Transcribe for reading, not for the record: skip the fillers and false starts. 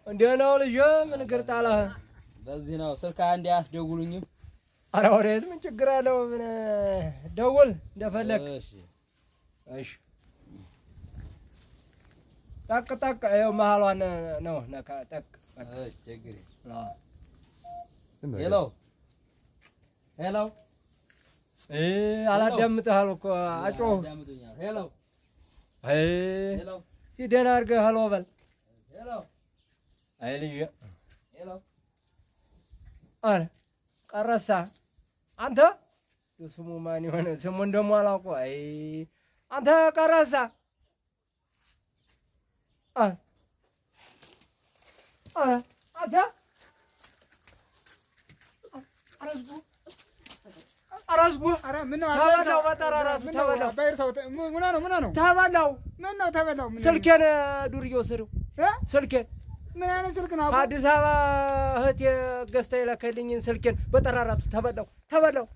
እንዴት ነው ልጅ? ምን ግርጣለህ? በዚህ ነው ስልክ አንዴ አትደውሉኝም? ኧረ ወዴት ምን ችግር አለው? ምን ደውል እንደፈለክ። እሺ ጠቅ ጠቅ ይኸው መሀሏን ነው ነካ ጠቅ። እሺ ችግር ሄሎ ሄሎ አላዳምጥሃል እኮ አጮህ። ሄሎ ሄሎ ሲደህና አድርገህ ሄሎ በል። ሄሎ አይ ልጅ ሄሎ ኧረ ቀረሳ አንተ ስሙ ማን የሆነ ስሙን ደግሞ አላውቀው። አይ አንተ ቀረሳ አንተ አራዝጉ ተበላው በጠራራቱ ተበላው። ተበላው ተበላው። ስልኬን ዱርዬ ወሰደው። ስልኬን ምን አይነት ስልክ ነው? አዲስ አበባ እህቴ ገዝታ የላከልኝን ስልኬን በጠራራቱ ተበላው።